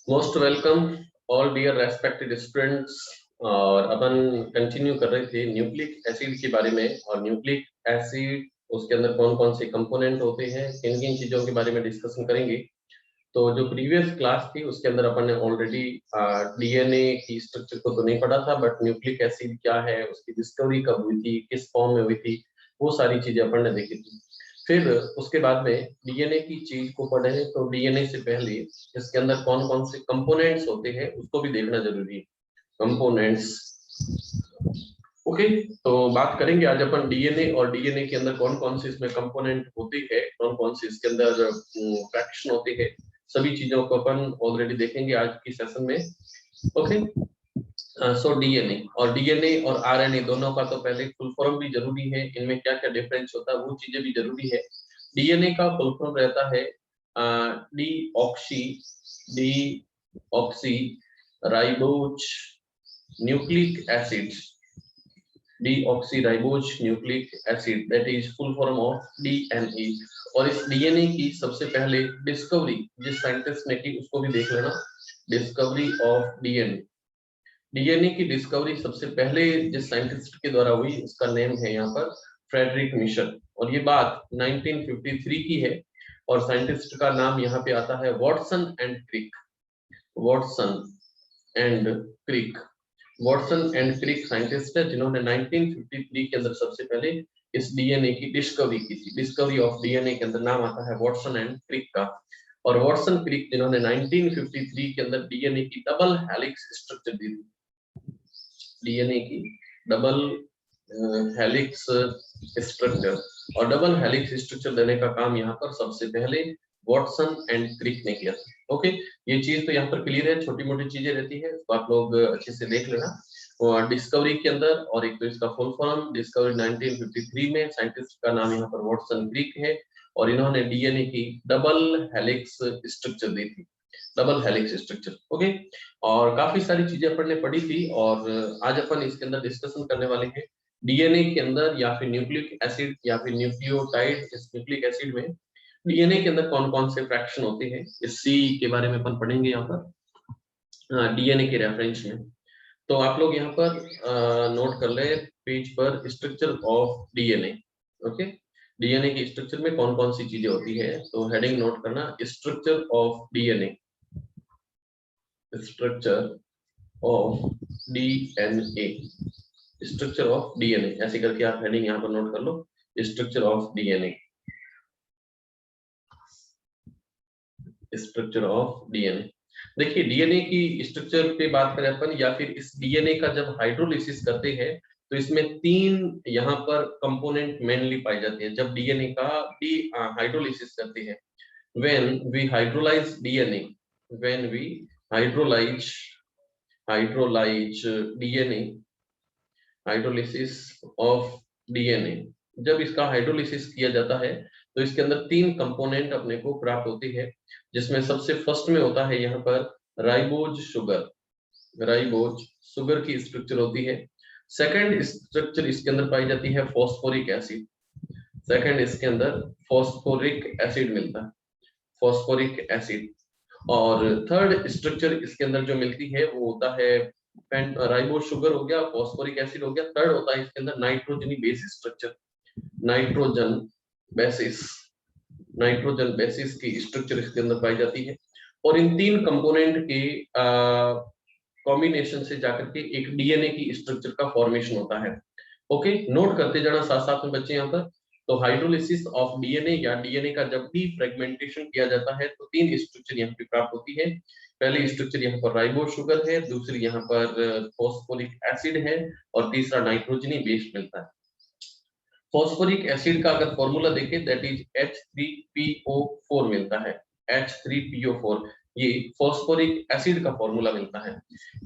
Most welcome all dear respected students. और अपन continue कर रहे थे न्यूक्लिक एसिड के बारे में, और न्यूक्लिक एसिड उसके अंदर कौन कौन से कंपोनेंट होते हैं, किन किन चीजों के बारे में डिस्कशन करेंगे। तो जो प्रीवियस क्लास थी उसके अंदर अपन ने ऑलरेडी डीएनए की स्ट्रक्चर को तो नहीं पढ़ा था, बट न्यूक्लिक एसिड क्या है, उसकी डिस्कवरी कब हुई थी, किस फॉर्म में हुई थी, वो सारी चीजें अपन ने देखी थी। फिर उसके बाद में डीएनए की चीज को पढ़े, तो डीएनए से पहले इसके अंदर कौन कौन से कंपोनेंट्स होते हैं उसको भी देखना जरूरी है। Components, okay. तो बात करेंगे आज अपन डीएनए, और डीएनए के अंदर कौन कौन से इसमें कंपोनेंट होते हैं, कौन कौन से इसके अंदर फ्रैक्शन होते हैं, सभी चीजों को अपन ऑलरेडी देखेंगे आज की सेशन में। ओके। सो डीएनए और आरएनए दोनों का तो पहले फुल फॉर्म भी जरूरी है, इनमें क्या क्या डिफरेंस होता है वो चीजें भी जरूरी है। डीएनए का फुल फॉर्म रहता है D D oxy ribose nucleic acid, deoxyribose nucleic acid, that is full form of DNA. और इस डीएनए की सबसे पहले डिस्कवरी जिस साइंटिस्ट ने की उसको भी देख लेना। डिस्कवरी ऑफ डीएनए, डीएनए की डिस्कवरी सबसे पहले जिस साइंटिस्ट के द्वारा हुई उसका नेम है यहाँ पर फ्रेडरिक मिशर, और ये बात 1953 की है। और साइंटिस्ट का नाम यहाँ पे आता है Watson and Crick. Watson and Crick, Watson and Crick scientist है जिन्होंने 1953 के अंदर सबसे पहले इस डीएनए की डिस्कवरी की थी। डिस्कवरी ऑफ डीएनए के अंदर नाम आता है वॉटसन एंड क्रिक का। और वॉटसन क्रिक जिन्होंने 1953 के अंदर डीएनए की डबल हेलिक्स स्ट्रक्चर दी थी, डीएनए की डबल हेलिक्स स्ट्रक्चर, और डबल हेलिक्स स्ट्रक्चर देने का काम यहाँ पर सबसे पहले वॉटसन एंड क्रिक ने किया था। ओके, ये चीज तो यहाँ पर क्लियर है, छोटी मोटी चीजें रहती है तो आप लोग अच्छे से देख लेना। और डिस्कवरी के अंदर, और एक तो इसका फुल फॉर्म डिस्कवरी 1953 में, साइंटिस्ट का नाम यहाँ पर वॉटसन क्रिक है, और इन्होंने डीएनए की डबल हेलिक्स स्ट्रक्चर दी थी, डबल हेलिक्स स्ट्रक्चर। ओके, और काफी सारी चीजें अपन ने पढ़ी थी, और आज अपन इसके अंदर डिस्कशन करने वाले हैं डीएनए के अंदर या फिर न्यूक्लिक एसिड या फिर न्यूक्लियोटाइड। इस न्यूक्लिक एसिड में डीएनए के अंदर कौन कौन से फ्रैक्शन होते हैं, इस सी के बारे में अपन पढ़ेंगे यहाँ पर डीएनए के रेफरेंस में। तो आप लोग यहाँ पर नोट कर ले पेज पर structure of DNA. Okay, DNA के स्ट्रक्चर में कौन कौन सी चीजें होती है, तो हेडिंग नोट करना structure of DNA, structure of DNA, structure of DNA, ऐसे करके आप हेडिंग यहाँ पर नोट कर लो, structure of DNA, structure of DNA. देखिए डीएनए की स्ट्रक्चर पे बात करें अपन, या फिर इस डीएनए का जब हाइड्रोलिसिस करते हैं तो इसमें तीन यहाँ पर कंपोनेंट मेनली पाई जाती है जब डीएनए का हाइड्रोलिसिस करते हैं। When we hydrolyse DNA, when we hydrolyse DNA, hydrolysis of DNA, जब इसका हाइड्रोलिसिस किया जाता है तो इसके अंदर तीन कंपोनेंट अपने को प्राप्त होती है, जिसमें सबसे फर्स्ट में होता है यहाँ पर राइबोज शुगर, राइबोज शुगर की स्ट्रक्चर होती है। सेकंड स्ट्रक्चर इसके अंदर पाई जाती है फॉस्फोरिक एसिड, सेकंड इसके अंदर फॉस्फोरिक एसिड मिलता है, फॉस्फोरिक एसिड। और थर्ड स्ट्रक्चर इसके अंदर जो मिलती है वो होता है राइबोज शुगर हो गया, फॉस्फोरिक एसिड हो गया, थर्ड होता है इसके अंदर नाइट्रोजनी base structure, nitrogen bases, nitrogen bases की स्ट्रक्चर इसके अंदर पाई जाती है। और इन तीन कंपोनेंट के कॉम्बिनेशन से जाकर के एक डीएनए की स्ट्रक्चर का फॉर्मेशन होता है। ओके, नोट करते जाना साथ साथ में बच्चे यहाँ पर। तो हाइड्रोलिसिस ऑफ डीएनए या डीएनए का जब भी फ्रेगमेंटेशन किया जाता है तो तीन स्ट्रक्चर यहाँ पे प्राप्त होती है। पहली स्ट्रक्चर यहाँ पर राइबोज शुगर है, दूसरी यहाँ पर फॉस्फोरिक एसिड है, और तीसरा नाइट्रोजनी बेस मिलता है। फॉस्फोरिक एसिड का अगर फॉर्मूला देखें दैट इज H3PO4 मिलता है, H3PO4, ये फॉस्फोरिक एसिड का फॉर्मूला मिलता है।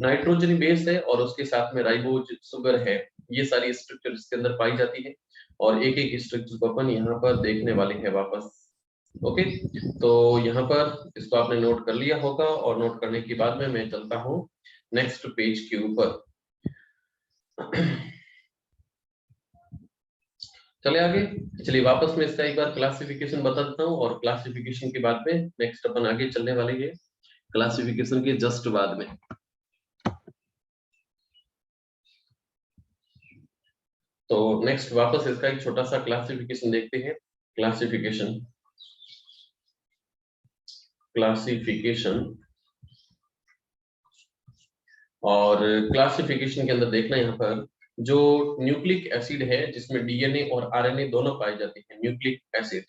नाइट्रोजन बेस है और उसके साथ में राइबोज शुगर है, ये सारी स्ट्रक्चर इसके अंदर पाई जाती है, और एक एक स्ट्रक्चर को अपन यहाँ पर देखने वाले हैं वापस। ओके, तो यहाँ पर इसको आपने नोट कर लिया होगा, और नोट करने के बाद में मैं चलता हूँ नेक्स्ट पेज के ऊपर। चले आगे, चलिए वापस में इसका एक बार क्लासिफिकेशन बता देता हूँ, और क्लासिफिकेशन के बाद में नेक्स्ट अपन आगे चलने वाले हैं। क्लासिफिकेशन के जस्ट बाद में। तो नेक्स्ट वापस इसका एक छोटा सा क्लासिफिकेशन देखते हैं। क्लासिफिकेशन और क्लासिफिकेशन के अंदर देखना यहाँ पर जो न्यूक्लिक एसिड है जिसमें डीएनए और आरएनए दोनों पाए जाते हैं, न्यूक्लिक एसिड,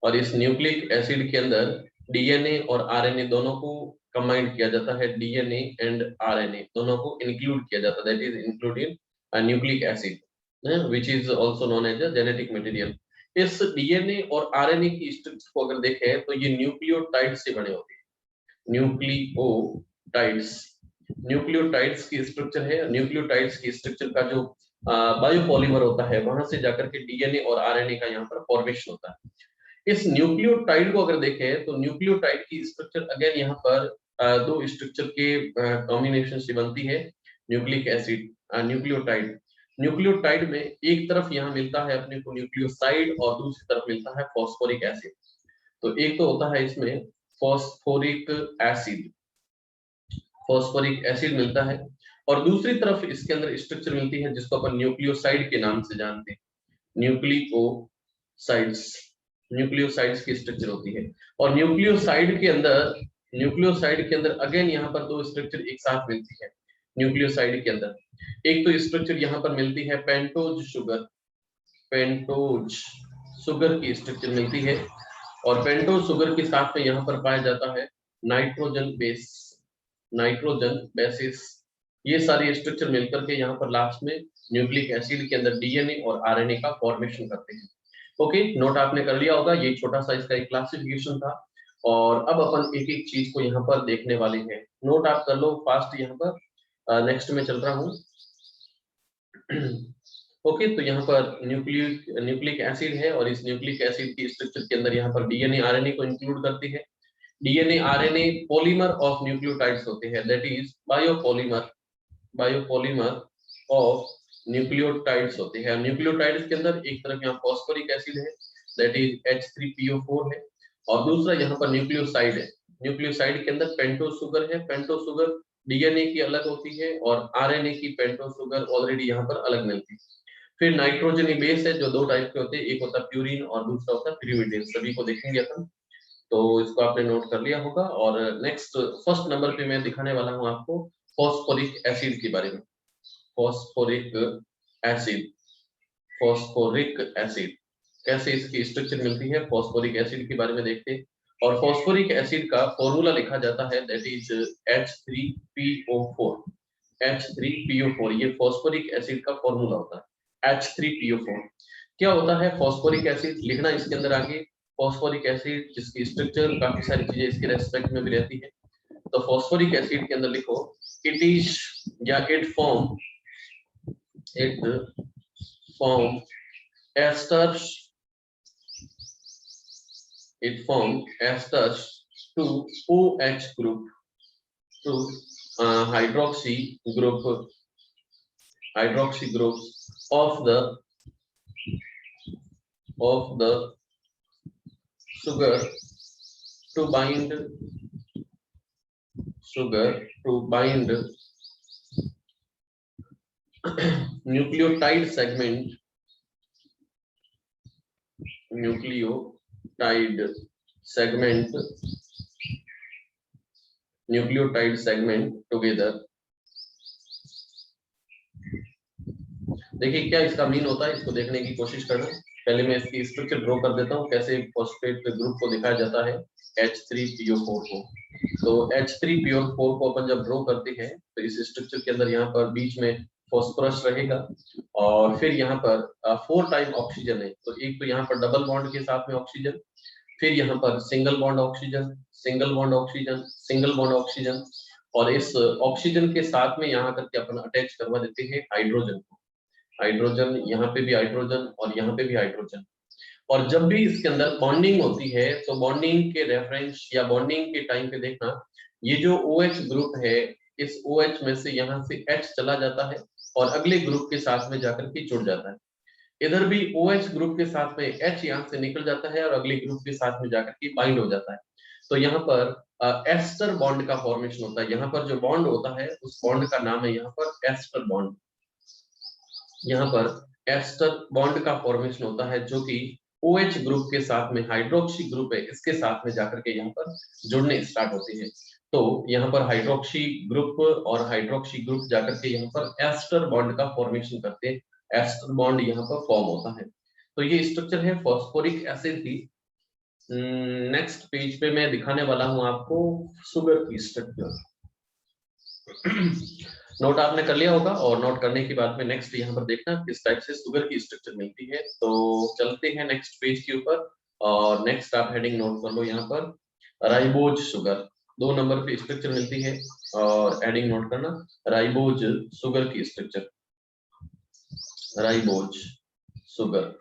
और इस न्यूक्लिक एसिड के अंदर डीएनए और आरएनए दोनों को कंबाइंड किया जाता है, डीएनए एंड आरएनए दोनों को इंक्लूड किया जाता है, that is included nucleic acid which is also known as a genetic material. इस डीएनए और आरएनए की स्ट्रक्चर को अगर देखें तो ये न्यूक्लियोटाइड से बने होते हैं, न्यूक्लियोटाइड्स की स्ट्रक्चर है। न्यूक्लियोटाइड्स की स्ट्रक्चर का जो बायोपॉलीमर होता है वहां से जाकर के डीएनए और आरएनए का यहाँ पर फॉर्मेशन होता है। इस न्यूक्लियोटाइड को अगर देखें तो न्यूक्लियोटाइड की स्ट्रक्चर अगेन यहाँ पर दो स्ट्रक्चर के कॉम्बिनेशन से बनती है। न्यूक्लिक एसिड न्यूक्लियोटाइड में एक तरफ यहाँ मिलता है अपने को न्यूक्लियोसाइड और दूसरी तरफ मिलता है फॉस्फोरिक एसिड। तो एक तो होता है इसमें फॉस्फोरिक एसिड मिलता है और दूसरी तरफ इसके अंदर स्ट्रक्चर मिलती है जिसको अपन न्यूक्लियोसाइड के नाम से जानते हैं, न्यूक्लियोसाइड्स की स्ट्रक्चर होती है। और न्यूक्लियोसाइड के अंदर अगेन यहाँ पर दो स्ट्रक्चर एक साथ मिलती है। न्यूक्लियोसाइड के अंदर एक तो स्ट्रक्चर यहाँ पर मिलती है पेंटोज शुगर की स्ट्रक्चर मिलती है और पेंटोज शुगर के साथ में यहाँ पर पाया जाता है नाइट्रोजन बेसिस। ये सारी स्ट्रक्चर मिलकर के यहाँ पर लास्ट में न्यूक्लिक एसिड के अंदर डीएनए और आरएनए का फॉर्मेशन करते हैं। ओके, नोट आपने कर लिया होगा, ये छोटा सा इसका एक क्लासिफिकेशन था। और अब अपन एक एक चीज को यहाँ पर देखने वाले हैं। नोट आप कर लो फास्ट यहाँ पर, नेक्स्ट में चल रहा हूँ। ओके, तो यहाँ पर न्यूक्लिक एसिड है और इस न्यूक्लिक एसिड की स्ट्रक्चर के अंदर यहाँ पर डीएनए आरएनए को इंक्लूड करती है। DNA RNA polymer of nucleotides होते हैं, that is biopolymer of nucleotides होते हैं। न्यूक्लियोटाइड्स के अंदर एक तरफ यहाँ फॉस्फोरिक एसिड है दैट इज H3PO4 है और दूसरा यहाँ पर न्यूक्लियोसाइड है। न्यूक्लियोसाइड के अंदर पेंटोज शुगर है। पेंटोज शुगर डीएनए की अलग होती है और आरएनए की पेंटोज शुगर ऑलरेडी यहाँ पर अलग मिलती है। फिर नाइट्रोजन बेस है जो दो टाइप के होते हैं, एक होता है प्यूरिन और दूसरा होता है pyrimidine, सभी को देखेंगे अपन। तो इसको आपने नोट कर लिया होगा। और नेक्स्ट फर्स्ट नंबर पे मैं दिखाने वाला हूँ आपको फॉस्फोरिक एसिड के बारे में। फॉस्फोरिक एसिड कैसे इसकी स्ट्रक्चर मिलती है, फॉस्फोरिक एसिड के बारे में देखते हैं। और फॉस्फोरिक एसिड का फॉर्मूला लिखा जाता है दैट इज H3PO4। ये फॉस्फोरिक एसिड का फॉर्मूला होता है H3PO4। क्या होता है फॉस्फोरिक एसिड, लिखना इसके अंदर आगे फॉस्फोरिक एसिड जिसकी स्ट्रक्चर काफी सारी चीजें इसके रेस्पेक्ट में भी रहती है। तो फॉस्फोरिक एसिड के अंदर लिखो इट इज या it form esters to OH group to hydroxy group of the sugar to bind nucleotide segment together। देखिए क्या इसका मीन होता है, इसको देखने की कोशिश करना। पहले मैं इसकी स्ट्रक्चर ड्रॉ कर देता हूँ कैसे फॉस्फेट ग्रुप को दिखाया जाता है H3PO4 को। तो H3PO4 को अपन जब ड्रॉ करते हैं तो इस स्ट्रक्चर के अंदर यहाँ पर बीच में फॉस्फोरस रहेगा और फिर यहाँ पर 4 टाइप ऑक्सीजन है। तो एक तो यहाँ पर डबल बॉन्ड के साथ में ऑक्सीजन, फिर यहाँ पर सिंगल बॉन्ड ऑक्सीजन और इस ऑक्सीजन के साथ में यहाँ करके अपन अटैच करवा देते हैं हाइड्रोजन को। हाइड्रोजन यहाँ पे भी हाइड्रोजन और यहाँ पे भी हाइड्रोजन। और जब भी इसके अंदर बॉन्डिंग होती है तो बॉन्डिंग के रेफरेंस या बॉन्डिंग के टाइम पे देखना ये जो OH ग्रुप है इस OH में से यहाँ से H चला जाता है और अगले ग्रुप के साथ में जाकर के जुड़ जाता है। इधर भी OH ग्रुप के साथ में H यहाँ से निकल जाता है और अगले ग्रुप के साथ में जाकर के बाइंड हो जाता है। तो यहाँ पर एस्टर बॉन्ड का फॉर्मेशन होता है। यहाँ पर जो बॉन्ड होता है उस बॉन्ड का नाम है यहाँ पर एस्टर बॉन्ड। यहाँ पर एस्टर बॉन्ड का फॉर्मेशन होता है जो कि OH ग्रुप के साथ में हाइड्रोक्सी ग्रुप है इसके साथ में जाकर के यहाँ पर जुड़ने स्टार्ट होती है। तो यहाँ पर हाइड्रोक्सी ग्रुप और हाइड्रोक्सी ग्रुप जाकर के यहाँ पर एस्टर बॉन्ड का फॉर्मेशन करते हैं। एस्टर बॉन्ड यहाँ पर फॉर्म होता है। तो ये स्ट्रक्चर है फॉस्फोरिक एसिड की। नेक्स्ट पेज पे मैं दिखाने वाला हूं आपको शुगर की स्ट्रक्चर। नोट आपने कर लिया होगा और नोट करने के बाद में नेक्स्ट यहाँ पर देखना किस टाइप से शुगर की स्ट्रक्चर मिलती है। तो चलते हैं नेक्स्ट पेज के ऊपर और नेक्स्ट आप हेडिंग नोट कर लो यहाँ पर राइबोज शुगर। 2 नंबर पे स्ट्रक्चर मिलती है और हेडिंग नोट करना राइबोज शुगर की स्ट्रक्चर। राइबोज शुगर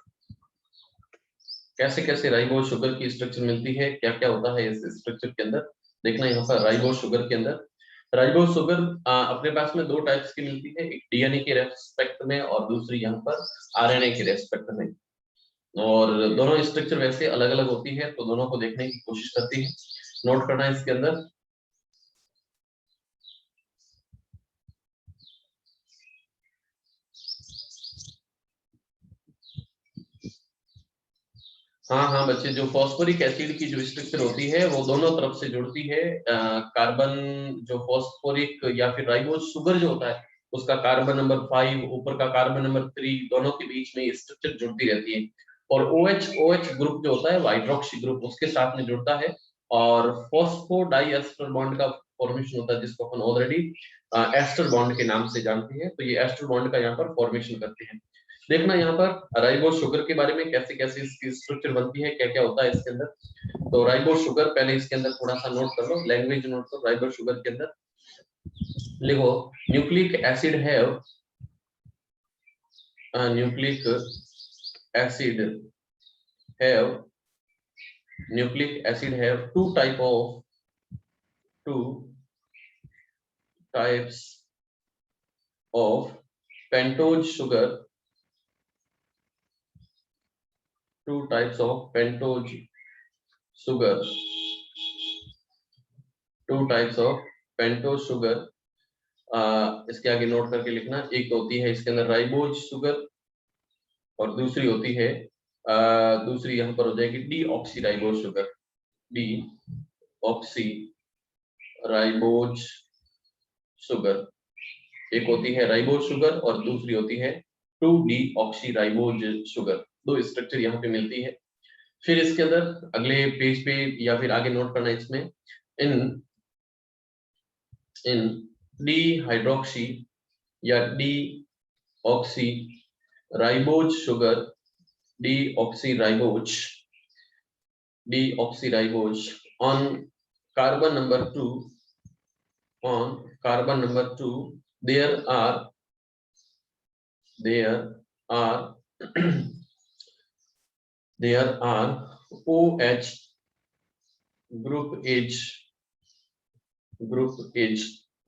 कैसे कैसे राइबोज शुगर की स्ट्रक्चर मिलती है, क्या क्या होता है इस स्ट्रक्चर के अंदर देखना। यहाँ पर राइबोज शुगर के अंदर राइबोज शुगर अपने पास में 2 टाइप्स की मिलती है, एक DNA के रेस्पेक्ट में और दूसरी यहाँ पर RNA के रेस्पेक्ट में। और दोनों स्ट्रक्चर वैसे अलग अलग होती है तो दोनों को देखने की कोशिश करती है। नोट करना इसके अंदर हाँ बच्चे, जो फॉस्फोरिक एसिड की जो स्ट्रक्चर होती है वो दोनों तरफ से जुड़ती है। कार्बन जो फॉस्फोरिक या फिर राइबोज शुगर जो होता है उसका कार्बन नंबर 5 ऊपर का कार्बन नंबर 3 दोनों के बीच में स्ट्रक्चर जुड़ती रहती है। और OH ग्रुप जो होता है वो हाइड्रोक्सी ग्रुप उसके साथ में जुड़ता है और फॉस्फोडाइएस्टर बॉन्ड का फॉर्मेशन होता है जिसको अपन ऑलरेडी एस्टर बॉन्ड के नाम से जानते हैं। तो ये एस्टर बॉन्ड का यहाँ पर फॉर्मेशन करते हैं। देखना यहाँ पर राइबोज शुगर के बारे में कैसे कैसे इसकी स्ट्रक्चर बनती है, क्या क्या होता है इसके अंदर। तो राइबोज शुगर पहले इसके अंदर थोड़ा सा नोट कर लो, लैंग्वेज नोट करो। राइबोज शुगर के अंदर लिखो nucleic acid have nucleic acid have nucleic acid have two types of pentose sugar, 2 types of pentose sugar, 2 types of pentose sugar। इसके आगे नोट करके लिखना, एक होती है इसके अंदर राइबोज शुगर और दूसरी होती है दूसरी यहाँ पर हो जाएगी deoxy ribose sugar. Deoxy ribose sugar एक होती है राइबोज शुगर और दूसरी होती है 2-डीऑक्सी राइबोज शुगर। 2 स्ट्रक्चर यहाँ पे मिलती है। फिर इसके अंदर अगले पेज पे या फिर आगे नोट करना इसमें इन डी हाइड्रोक्सी या deoxy ribose sugar, deoxyribose on carbon number 2 there are OH group is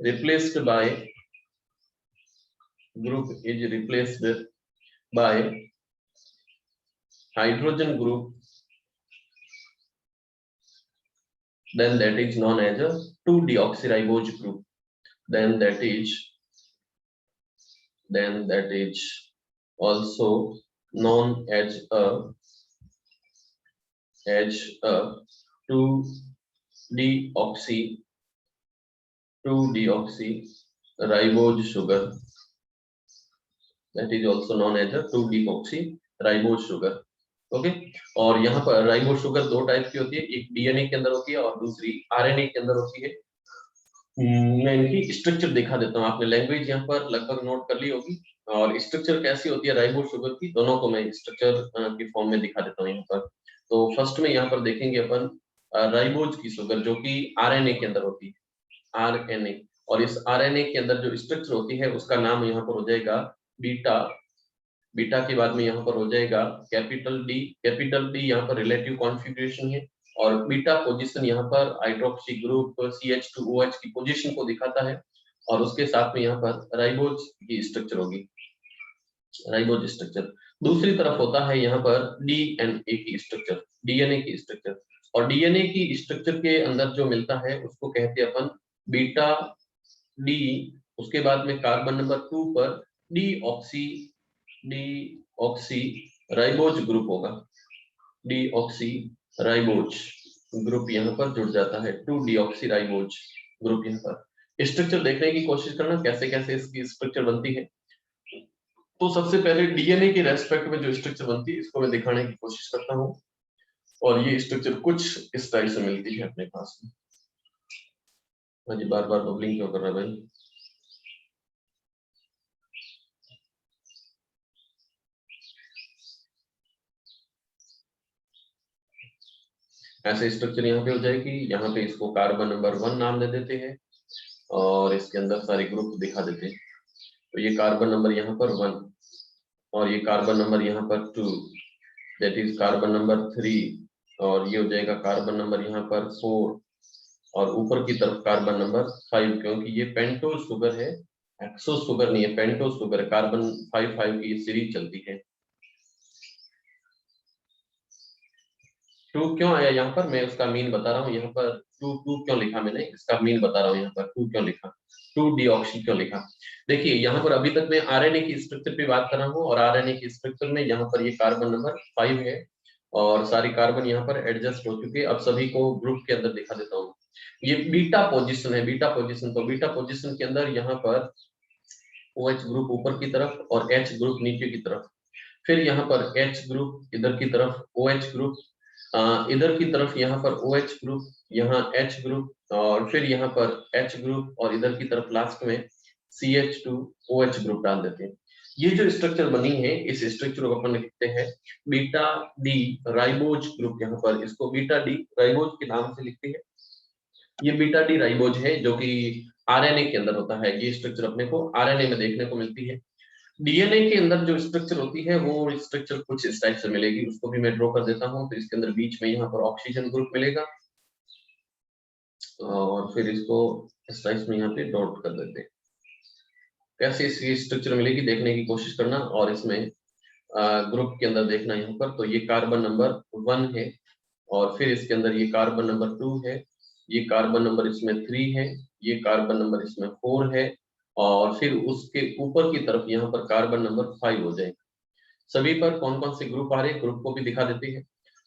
replaced by hydrogen group, then that is known as a 2-deoxyribose group. Then that is also known as a 2-deoxyribose sugar. That is also known as a 2-deoxyribose sugar. Okay और यहाँ पर ribose sugar 2 type की होती है, एक DNA के अंदर होती है और दूसरी RNA के अंदर होती है। मैं इनकी स्ट्रक्चर दिखा देता हूँ, आपने लैंग्वेज यहाँ पर लगभग नोट कर ली होगी और स्ट्रक्चर कैसी होती है राइबोज शुगर की, दोनों को मैं स्ट्रक्चर के फॉर्म में दिखा देता हूँ यहाँ पर। तो फर्स्ट में यहाँ पर देखेंगे अपन राइबोज की शुगर जो कि RNA के अंदर होती है, RNA। और इस RNA के अंदर जो स्ट्रक्चर होती है उसका नाम यहाँ पर हो जाएगा बीटा के बाद में यहाँ पर हो जाएगा कैपिटल डी यहाँ पर रिलेटिव कॉन्फ़िगरेशन है और बीटा पोजीशन यहाँ पर हाइड्रोक्सी ग्रुप CH2OH की पोजीशन को दिखाता है और उसके साथ में यहाँ पर राइबोज की स्ट्रक्चर होगी, राइबोज स्ट्रक्चर। दूसरी तरफ होता है यहाँ पर डीएनए की स्ट्रक्चर, डीएनए की स्ट्रक्चर। और डीएनए की स्ट्रक्चर के अंदर जो मिलता है उसको कहते हैं अपन बीटा डी। उसके बाद में कार्बन नंबर 2 पर डी ऑक्सी राइबोज ग्रुप होगा, डीऑक्सी राइबोज ग्रुप यहाँ पर जुड़ जाता है, 2 डीऑक्सी राइबोज ग्रुप। यहाँ पर स्ट्रक्चर देखने की कोशिश करना कैसे कैसे इसकी स्ट्रक्चर बनती है। तो सबसे पहले डीएनए के रेस्पेक्ट में जो स्ट्रक्चर बनती है इसको मैं दिखाने की कोशिश करता हूँ। और ये स्ट्रक्चर कुछ इस टाइप से मिलती है अपने पास में। हाँ जी, बार बार बबलिंग क्यों कर रहा है भाई? ऐसे स्ट्रक्चर यहाँ पे हो जाएगी। यहाँ पे इसको कार्बन नंबर 1 नाम दे देते हैं और इसके अंदर सारे ग्रुप दिखा देते हैं। तो ये कार्बन नंबर यहाँ पर 1 और ये कार्बन नंबर यहाँ पर 2, दैट इज कार्बन नंबर 3। और ये हो जाएगा कार्बन नंबर यहाँ पर 4 और ऊपर की तरफ कार्बन नंबर 5, क्योंकि ये पेंटोज शुगर है, एक्सोस शुगर नहीं है, पेंटोज शुगर है। कार्बन 5 की सीरीज चलती है। 2 क्यों आया यहाँ पर, मैं उसका मीन बता रहा हूँ। यहाँ पर 2 क्यों लिखा मैंने, इसका मीन बता रहा हूँ। यहाँ पर 2 क्यों लिखा, 2 डीऑक्सी क्यों लिखा। देखिए यहाँ पर अभी तक मैं आरएनए की स्ट्रक्चर पे बात कर रहा हूँ और आरएनए की स्ट्रक्चर में यहाँ पर ये कार्बन नंबर 5 है और सारी कार्बन यहाँ पर एडजस्ट हो चुके। अब सभी को ग्रुप के अंदर दिखा देता हूँ। ये बीटा पोजिशन है, बीटा पोजिशन। तो बीटा पोजिशन के अंदर यहाँ पर OH ग्रुप ऊपर की तरफ और H ग्रुप नीचे की तरफ, फिर यहाँ पर H ग्रुप इधर की तरफ, OH ग्रुप इधर की तरफ, यहाँ पर OH ग्रुप, यहाँ H ग्रुप और फिर यहाँ पर H ग्रुप और इधर की तरफ लास्ट में CH2OH ग्रुप डाल देते हैं। ये जो स्ट्रक्चर बनी है इस स्ट्रक्चर को अपन लिखते हैं बीटा डी राइबोज ग्रुप। यहाँ पर इसको बीटा डी राइबोज के नाम से लिखते हैं। ये बीटा डी राइबोज है जो कि आरएनए के अंदर होता है। ये स्ट्रक्चर अपने को आरएनए में देखने को मिलती है। डीएनए के अंदर जो स्ट्रक्चर होती है वो स्ट्रक्चर कुछ इस टाइप से मिलेगी। उसको भी मैं ड्रॉ कर देता हूँ। तो इसके अंदर बीच में यहाँ पर ऑक्सीजन ग्रुप मिलेगा और फिर इसको इस टाइप में यहाँ पे डॉट कर देते हैं। कैसे इसकी स्ट्रक्चर मिलेगी देखने की कोशिश करना और इसमें ग्रुप के अंदर देखना यहाँ पर। तो ये कार्बन नंबर 1 है और फिर इसके अंदर ये कार्बन नंबर 2 है, ये कार्बन नंबर इसमें 3 है, ये कार्बन नंबर इसमें 4 है और फिर उसके ऊपर की तरफ यहाँ पर कार्बन नंबर 5 हो जाएगा। सभी पर कौन कौन से ग्रुप आ रहे हैं ग्रुप को भी दिखा देते हैं।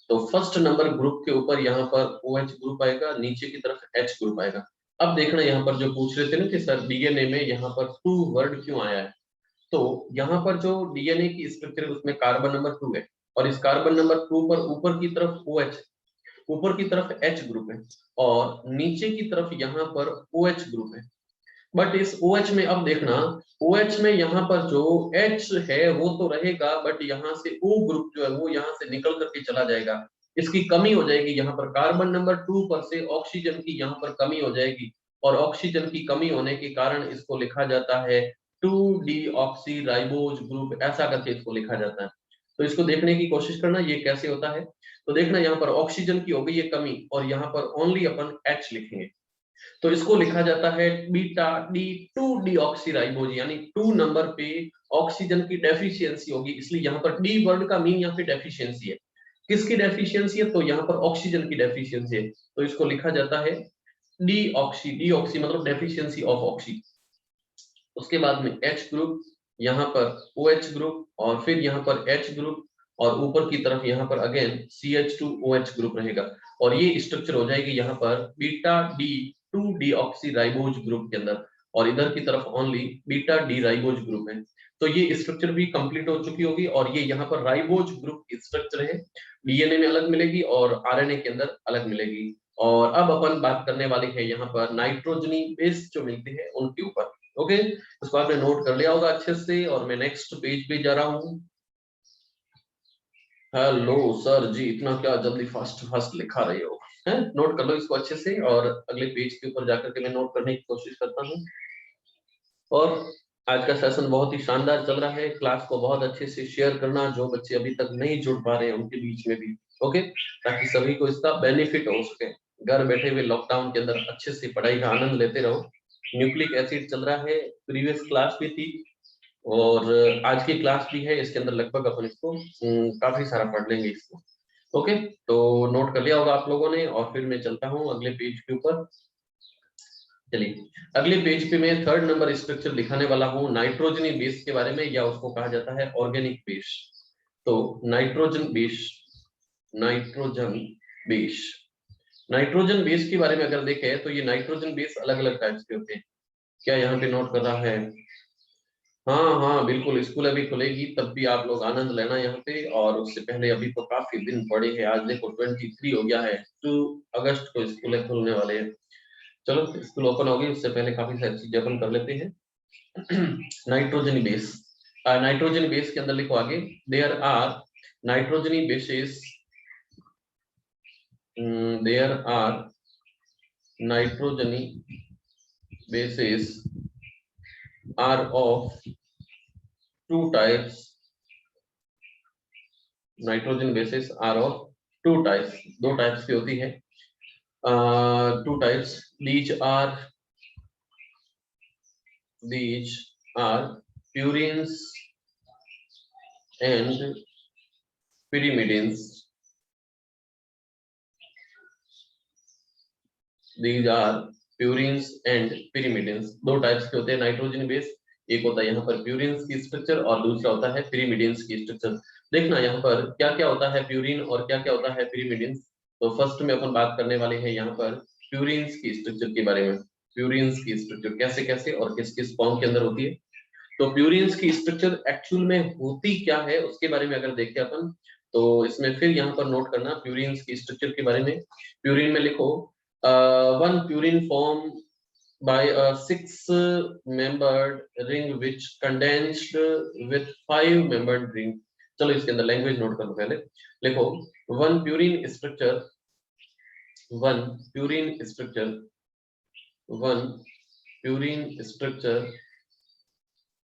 तो फर्स्ट नंबर ग्रुप के ऊपर यहाँ पर OH ग्रुप आएगा, नीचे की तरफ H ग्रुप आएगा। अब देखना यहाँ पर जो पूछ रहे थे ना कि सर डीएनए में यहाँ पर 2 वर्ड क्यों आया है। तो यहाँ पर जो डीएनए की स्ट्रक्चर है उसमें कार्बन नंबर 2 है और इस कार्बन नंबर 2 पर ऊपर की तरफ OH, ऊपर की तरफ H ग्रुप है और नीचे की तरफ यहाँ पर OH ग्रुप है। बट इस OH में अब देखना, OH में यहाँ पर जो H है वो तो रहेगा बट यहाँ से O ग्रुप जो है वो यहाँ से निकल करके चला जाएगा। इसकी कमी हो जाएगी। यहाँ पर कार्बन नंबर 2 पर से ऑक्सीजन की यहाँ पर कमी हो जाएगी और ऑक्सीजन की कमी होने के कारण इसको लिखा जाता है 2 डीऑक्सी राइबोज ग्रुप, ऐसा करके इसको लिखा जाता है। तो इसको देखने की कोशिश करना ये कैसे होता है। तो देखना यहाँ पर ऑक्सीजन की हो गई है कमी और यहाँ पर ओनली अपन H लिखेंगे। तो इसको लिखा जाता है बीटा डी 2 डीऑक्सीराइबोज, यानी 2 नंबर पे ऑक्सीजन की डेफिशिएंसी होगी, इसलिए यहाँ पर डी वर्ड का मीन यहाँ पे डेफिशिएंसी है। किसकी डेफिशिएंसी है, तो यहाँ पर ऑक्सीजन की डेफिशिएंसी है। तो इसको लिखा जाता है डीऑक्सी, डीऑक्सी मतलब डेफिशिएंसी ऑफ ऑक्सी। उसके बाद में H ग्रुप, यहाँ पर OH ग्रुप और फिर यहाँ पर H ग्रुप और ऊपर की तरफ यहाँ पर अगेन CH2OH ग्रुप रहेगा और ये स्ट्रक्चर हो जाएगी यहाँ पर beta D 2 deoxy ribose group के अंदर और इधर की तरफ only beta D ribose group है। तो ये स्ट्रक्चर भी कंप्लीट हो चुकी होगी और ये यहाँ पर राइबोज ग्रुप की स्ट्रक्चर है। डीएनए में अलग मिलेगी और आरएनए के अंदर अलग मिलेगी। और अब अपन बात करने वाले हैं यहाँ पर नाइट्रोजनी बेस जो मिलती है उनके ऊपर। ओके, इसको आपने नोट कर लिया होगा अच्छे से और मैं नेक्स्ट पेज पे जा रहा हूँ। हेलो सर जी, इतना क्या जल्दी फास्ट फास्ट लिखा रहे हो, हैं? नोट कर लो इसको अच्छे से और अगले पेज के ऊपर जाकर के मैं नोट करने की कोशिश करता हूँ। और आज का सेशन बहुत ही शानदार चल रहा है। क्लास को बहुत अच्छे से शेयर करना, जो बच्चे अभी तक नहीं जुड़ पा रहे हैं उनके बीच में भी, ओके, ताकि सभी को इसका बेनिफिट हो सके। घर बैठे हुए लॉकडाउन के अंदर अच्छे से पढ़ाई का आनंद लेते रहो। न्यूक्लिक एसिड चल रहा है, प्रीवियस क्लास भी थी, और आज की क्लास भी है, इसके अंदर लगभग अपन इसको काफी सारा पढ़ लेंगे इसको। ओके, तो नोट कर लिया होगा आप लोगों ने, और फिर मैं चलता हूँ अगले पेज के ऊपर। चलिए, अगले पेज पे मैं थर्ड नंबर स्ट्रक्चर दिखाने वाला हूँ नाइट्रोजनी बेस के बारे में, या उसको कहा जाता है ऑर्गेनिक बेस। तो nitrogen base, nitrogen base, nitrogen base के बारे में अगर देखें तो ये नाइट्रोजन बेस अलग अलग टाइप्स के होते हैं। क्या यहाँ पे नोट कर रहा है? हाँ हाँ बिल्कुल, स्कूल अभी खुलेगी तब भी आप लोग आनंद लेना यहाँ पे, और उससे पहले अभी तो काफी दिन पड़े हैं। आज देखो 23 हो गया है, 2 अगस्त को स्कूल खुलने वाले हैं। चलो स्कूल ओपन होगी उससे पहले काफी सारी चीजें अपन कर लेते हैं। नाइट्रोजनी बेस, नाइट्रोजन बेस के अंदर लिखो आगे, there are nitrogenous bases, there are nitrogenous bases are of two types. Nitrogen bases are of two types, दो टाइप्स की होती है। Two types, these are purines and pyrimidines. These are purines and pyrimidines, दो types के होते हैं nitrogen base. एक होता है यहाँ पर प्यूरिन्स की स्ट्रक्चर और दूसरा होता है pyrimidines की स्ट्रक्चर। देखना यहाँ पर क्या क्या होता है प्यूरिन और क्या क्या होता है pyrimidines। तो फर्स्ट में अपन बात करने वाले हैं यहाँ पर प्यूरिन्स की स्ट्रक्चर के बारे में। प्यूरिन्स की स्ट्रक्चर कैसे कैसे और किस किस फॉर्म के अंदर होती है। तो प्यूरिन्स की स्ट्रक्चर एक्चुअल में होती क्या है उसके बारे में अगर देखें अपन, तो इसमें फिर यहाँ पर नोट करना प्यूरिन्स की स्ट्रक्चर के बारे में। प्यूरिन में लिखो, one purine form by a 6-membered ring which condensed with 5-membered ring। चलो इसके अंदर लैंग्वेज नोट कर लो पहले। लिखो, one purine structure, one purine structure, one purine structure,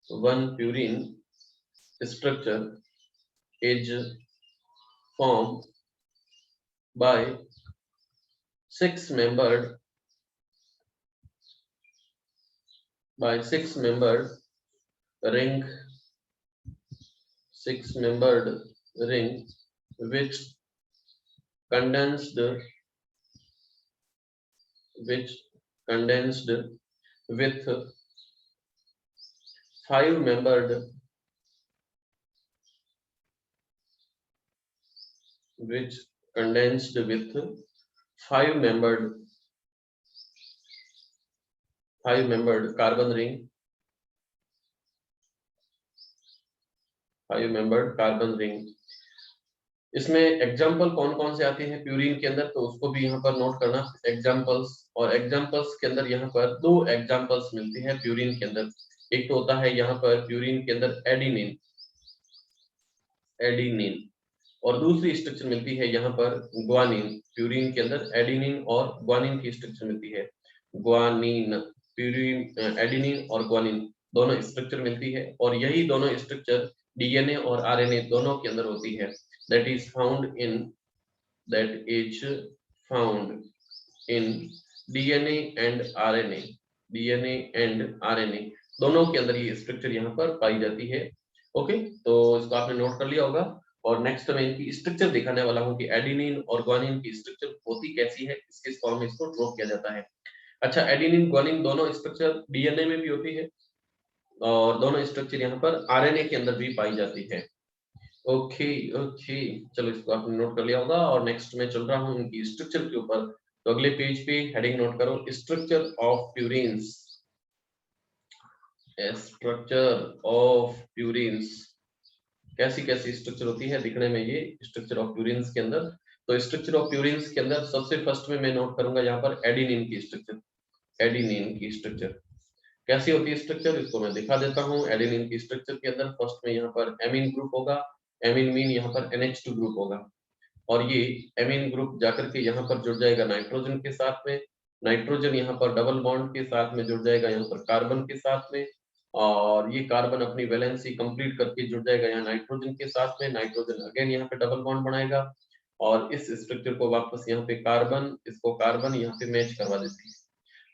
one purine structure is formed by 6-membered, by 6-membered ring, 6-membered ring which condensed, which condensed with 5-membered, which condensed with 5-membered, 5-membered carbon ring, 5-membered carbon ring। इसमें example कौन कौन से आते हैं purine के अंदर, तो उसको भी यहाँ पर नोट करना एग्जाम्पल्स। और एग्जाम्पल्स के अंदर यहाँ पर दो एग्जाम्पल्स मिलते हैं प्यूरिन के अंदर। एक तो होता है यहाँ पर प्यूरिन के अंदर एडिनिन, एडिनिन, और दूसरी स्ट्रक्चर मिलती है यहाँ पर ग्वानिन। प्यूरिन के अंदर एडिनिन और ग्वानिन की स्ट्रक्चर मिलती है, ग्वानिन, प्यूरिन एडिनिन और ग्वानिन दोनों स्ट्रक्चर मिलती है। और यही दोनों स्ट्रक्चर डीएनए और आरएनए दोनों के अंदर होती है। that is found in, that is found in DNA and RNA, DNA and RNA दोनों के अंदर ये स्ट्रक्चर यहाँ पर पाई जाती है। ओके, तो इसको आपने नोट कर लिया होगा। और नेक्स्ट मैं इनकी स्ट्रक्चर दिखाने वाला हूँ कि एडिनिन और ग्वानिन की स्ट्रक्चर होती कैसी है, किस फॉर्म में इसको ड्रॉ किया जाता है। अच्छा, एडिनिन ग्वानिन दोनों स्ट्रक्चर डीएनए में भी होती है और दोनों स्ट्रक्चर यहाँ पर आरएनए के अंदर भी पाई जाती है। ओके ओके, चलो इसको आपने नोट कर लिया होगा। और नेक्स्ट मैं चल रहा हूँ इनकी स्ट्रक्चर के ऊपर। तो अगले पेज पे हेडिंग नोट करो, structure of purines, structure of purines. कैसी कैसी स्ट्रक्चर होती है दिखने में ये स्ट्रक्चर ऑफ प्यूरिन्स के अंदर। तो स्ट्रक्चर ऑफ प्यूरिन्स के अंदर सबसे फर्स्ट में मैं नोट करूंगा यहाँ पर एडिनिन की स्ट्रक्चर। एडिनिन की स्ट्रक्चर कैसी होती है स्ट्रक्चर, इसको मैं दिखा देता हूँ। एडेनिन की स्ट्रक्चर के अंदर फर्स्ट में यहाँ पर एमीन ग्रुप होगा, एमीन मीन यहाँ पर NH2 ग्रुप होगा, और ये एमीन ग्रुप जाकर के यहाँ पर जुड़ जाएगा नाइट्रोजन के साथ में। नाइट्रोजन यहाँ पर डबल बॉन्ड के साथ में जुड़ जाएगा यहाँ पर कार्बन के साथ में, और ये कार्बन अपनी वैलेंसी कंप्लीट करके जुड़ जाएगा यहाँ नाइट्रोजन के साथ में। नाइट्रोजन अगेन यहाँ पे डबल बॉन्ड बनाएगा और इस स्ट्रक्चर को वापस यहाँ पे कार्बन, इसको कार्बन यहाँ पे मैच करवा देती है।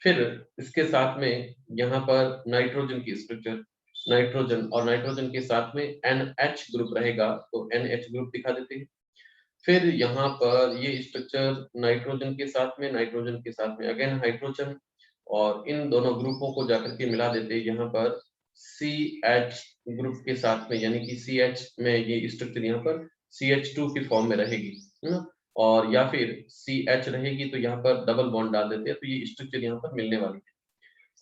फिर इसके साथ में यहाँ पर नाइट्रोजन की स्ट्रक्चर, नाइट्रोजन, और नाइट्रोजन के साथ में NH ग्रुप रहेगा तो NH ग्रुप दिखा देते हैं। फिर यहाँ पर ये स्ट्रक्चर नाइट्रोजन के साथ में अगेन हाइड्रोजन, और इन दोनों ग्रुपों को जाकर के मिला देते हैं यहाँ पर CH ग्रुप के साथ में, यानी कि CH में ये स्ट्रक्चर यहाँ पर CH2 की फॉर्म में रहेगी, है ना, और या फिर CH रहेगी तो यहाँ पर डबल बॉन्ड डाल देते हैं, तो ये स्ट्रक्चर यहाँ पर मिलने वाली है।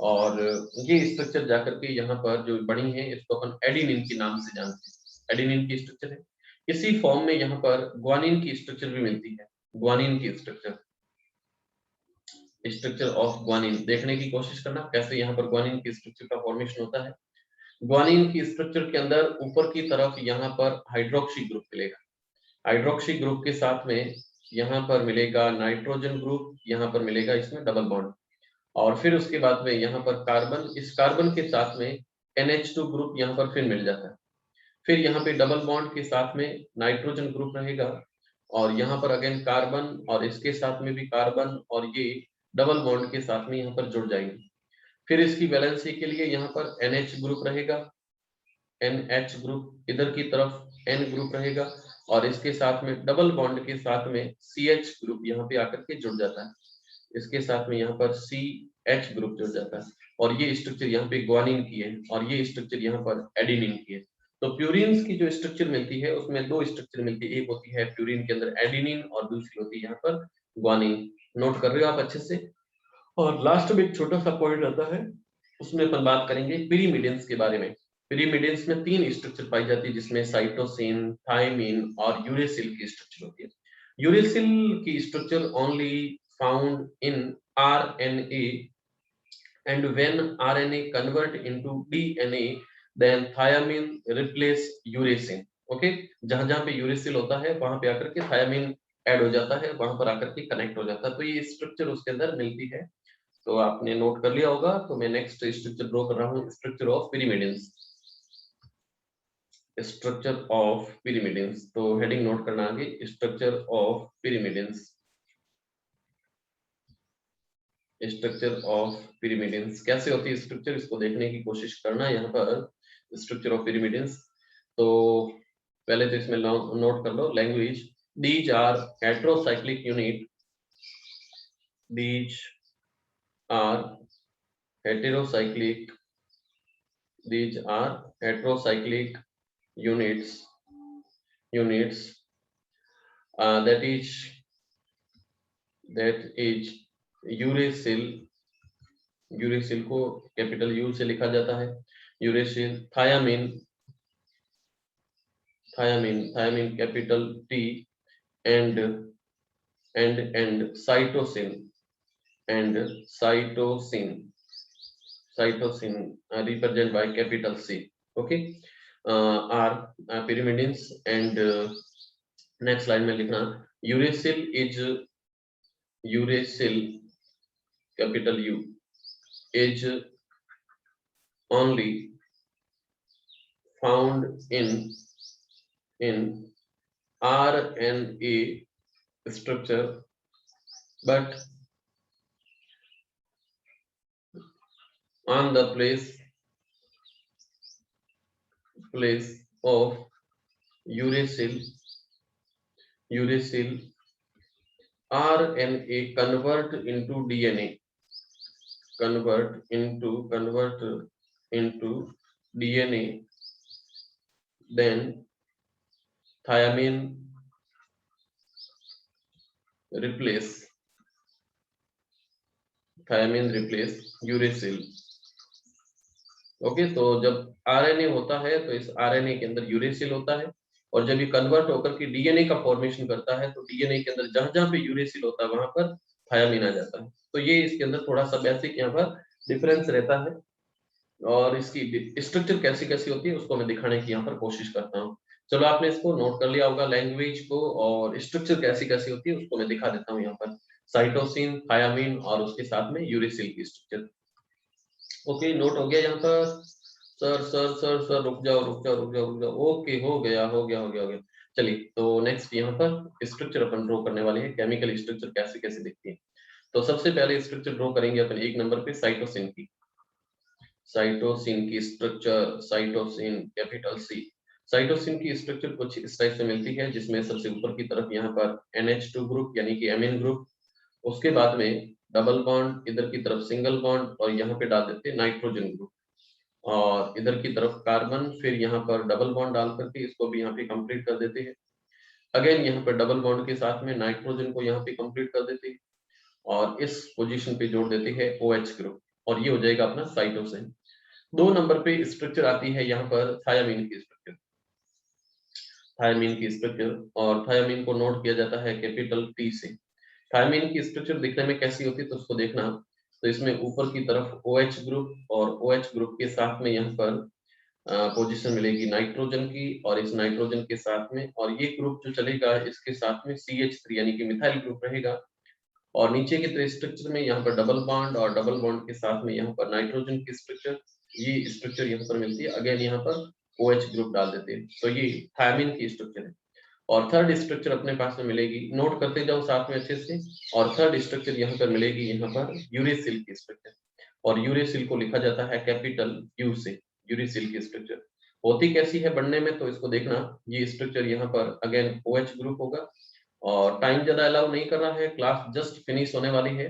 और ये स्ट्रक्चर जाकर के यहाँ पर जो बनी है इसको अपन एडेनिन के नाम से जानते हैं, एडेनिन की स्ट्रक्चर है। इसी फॉर्म में यहाँ पर ग्वानिन की स्ट्रक्चर भी मिलती है, ग्वानिन की स्ट्रक्चर ऑफ ग्वानिन देखने की कोशिश करना कैसे यहाँ पर ग्वानिन की स्ट्रक्चर का फॉर्मेशन होता है। ग्वानिन की स्ट्रक्चर के अंदर ऊपर की तरफ यहाँ पर हाइड्रोक्सी ग्रुप मिलेगा, हाइड्रोक्सी ग्रुप के साथ में यहाँ पर मिलेगा नाइट्रोजन ग्रुप, यहाँ पर मिलेगा इसमें डबल बॉन्ड, और फिर उसके बाद में यहाँ पर कार्बन, इस कार्बन के साथ में NH2 ग्रुप यहाँ पर फिर मिल जाता है। फिर यहाँ पे डबल बॉन्ड के साथ में नाइट्रोजन ग्रुप रहेगा, और यहाँ पर अगेन कार्बन, और इसके साथ में भी कार्बन, और ये डबल बॉन्ड के साथ में यहाँ पर जुड़ जाएंगे। फिर इसकी वैलेंसी के लिए यहाँ पर NH ग्रुप रहेगा, NH ग्रुप, इधर की तरफ N ग्रुप रहेगा, और इसके साथ में डबल बॉन्ड के साथ में CH ग्रुप यहाँ पे आकर के जुड़ जाता है, इसके साथ में यहाँ पर CH ग्रुप जुड़ जाता है, और ये स्ट्रक्चर यहाँ पे ग्वानिन की है, और ये स्ट्रक्चर यहाँ पर एडेनिन की है। तो प्यूरिन्स की जो स्ट्रक्चर मिलती है उसमें दो स्ट्रक्चर मिलती है, एक होती है प्यूरिन के अंदर एडेनिन, और दूसरी होती है यहाँ पर ग्वानिन। नोट कर रहे हो आप अच्छे से। और लास्ट में एक छोटा सा पॉइंट आता है, उसमें अपन बात करेंगे पिरिमिडिन्स के बारे में। पिरिमिडिन्स में 3 स्ट्रक्चर पाई जाती है, जिसमें साइटोसिन, थायमिन और यूरेसिल की स्ट्रक्चर होती है। यूरेसिल की structure only found in RNA, and when RNA convert into DNA, then thiamine replace uracil. Okay, जहां जहां पे यूरेसिल होता है वहां पे आकर के थायमिन ऐड हो जाता है, वहां पर आकर के कनेक्ट हो जाता है, तो ये स्ट्रक्चर उसके अंदर मिलती है। तो आपने नोट कर लिया होगा, तो मैं नेक्स्ट स्ट्रक्चर ड्रॉ कर रहा हूँ, structure of pyrimidines, structure of pyrimidines. तो हेडिंग नोट करना आगे, structure of pyrimidines, structure of pyrimidines कैसे होती है स्ट्रक्चर, इसको देखने की कोशिश करना यहाँ पर। स्ट्रक्चर ऑफ पिरिमिडिन्स, तो पहले तो इसमें नोट कर लो language, these are heterocyclic unit, these are heterocyclic, these are heterocyclic units that is uracil को कैपिटल यू से लिखा जाता है, uracil, thymine capital T, and cytosine represented by capital C. Okay, are pyrimidines, and next line में लिखना uracil capital U is only found in RNA structure, but on the place of uracil RNA convert into DNA, then thiamine replace uracil. Okay, तो जब RNA होता है तो इस RNA के अंदर यूरेसिल होता है, और जब ये कन्वर्ट होकर के डीएनए का फॉर्मेशन करता है तो डीएनए के अंदर जहां जहां पे यूरेसिल होता है वहां पर थायामीन आ जाता है। तो ये इसके अंदर थोड़ा सा बेसिक यहाँ पर डिफरेंस रहता है, और इसकी स्ट्रक्चर कैसी कैसी होती है उसको मैं दिखाने की यहाँ पर कोशिश करता हूँ। चलो आपने इसको नोट कर लिया होगा लैंग्वेज को, और स्ट्रक्चर कैसी कैसी होती है उसको मैं दिखा देता हूँ यहाँ पर, साइटोसिन, थायामीन और उसके साथ में यूरेसिल की स्ट्रक्चर। ओके, नोट हो गया यहाँ पर? सर रुक जाओ। ओके, हो गया। चलिए, तो नेक्स्ट यहाँ पर स्ट्रक्चर अपन ड्रॉ करने वाले हैं, केमिकल स्ट्रक्चर कैसे कैसे दिखती है। तो सबसे पहले स्ट्रक्चर ड्रॉ करेंगे अपन 1 नंबर पे साइटोसिन की। साइटोसिन की structure, cytosine capital C. Cytosine की स्ट्रक्चर कुछ इस टाइप से मिलती है, जिसमें सबसे ऊपर की तरफ यहाँ पर NH2 ग्रुप यानी कि एमीन ग्रुप, उसके बाद में डबल बॉन्ड, इधर की तरफ सिंगल बॉन्ड और यहाँ पे डाल देते हैं नाइट्रोजन ग्रुप, और इधर की तरफ कार्बन, फिर यहाँ पर डबल बॉन्ड डाल करके इसको भी यहाँ पे कंप्लीट कर देते हैं। अगेन यहाँ पर डबल बॉन्ड के साथ में नाइट्रोजन को यहाँ पे कंप्लीट कर देते हैं और इस पोजीशन पे जोड़ देते हैं OH ग्रुप, और ये हो जाएगा अपना साइटोसिन। 2 नंबर पे स्ट्रक्चर आती है यहाँ पर थायामीन की स्ट्रक्चर, थायामीन की स्ट्रक्चर, और थायामीन को नोट किया जाता है कैपिटल T से। थायामीन की स्ट्रक्चर दिखने में कैसी होती है तो उसको देखना, तो इसमें ऊपर की तरफ OH ग्रुप, और OH ग्रुप के साथ में यहाँ पर पोजीशन मिलेगी नाइट्रोजन की, और इस नाइट्रोजन के साथ में, और ये ग्रुप जो चलेगा इसके साथ में CH3 यानी कि मिथाइल ग्रुप रहेगा, और नीचे की तरह स्ट्रक्चर में यहाँ पर डबल बॉन्ड, और डबल बॉन्ड के साथ में यहाँ पर नाइट्रोजन की स्ट्रक्चर, ये स्ट्रक्चर यहाँ पर मिलती है। अगेन यहाँ पर OH ग्रुप डाल देते हैं, तो ये थायमिन की स्ट्रक्चर है। और थर्ड स्ट्रक्चर अपने पास में मिलेगी, नोट करते जाओ साथ में अच्छे से, और थर्ड स्ट्रक्चर यहाँ पर मिलेगी यहाँ पर यूरेसिल की स्ट्रक्चर, और यूरेसिल को लिखा जाता है कैपिटल U से। यूरेसिल की स्ट्रक्चर होती कैसी है बनने में, तो इसको देखना, ये स्ट्रक्चर यहाँ पर अगेन OH ग्रुप होगा, और टाइम ज्यादा अलाउ नहीं कर रहा है, क्लास जस्ट फिनिश होने वाली है।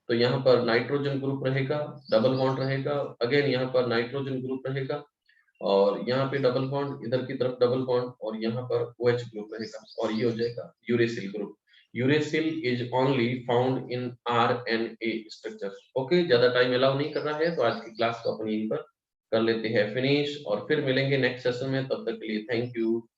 तो यहाँ पर नाइट्रोजन ग्रुप रहेगा, डबल बॉन्ड रहेगा, अगेन यहाँ पर नाइट्रोजन ग्रुप रहेगा, और यहाँ पे डबल बॉन्ड, इधर की तरफ डबल बॉन्ड, और यहाँ पर OH ग्रुप रहेगा, और ये हो जाएगा uracil group. Uracil is only found in RNA structure. Okay, ज्यादा टाइम अलाउ नहीं कर रहा है, तो आज की क्लास को अपन यहीं पर कर लेते हैं फिनिश, और फिर मिलेंगे नेक्स्ट सेशन में। तब तक के लिए थैंक यू।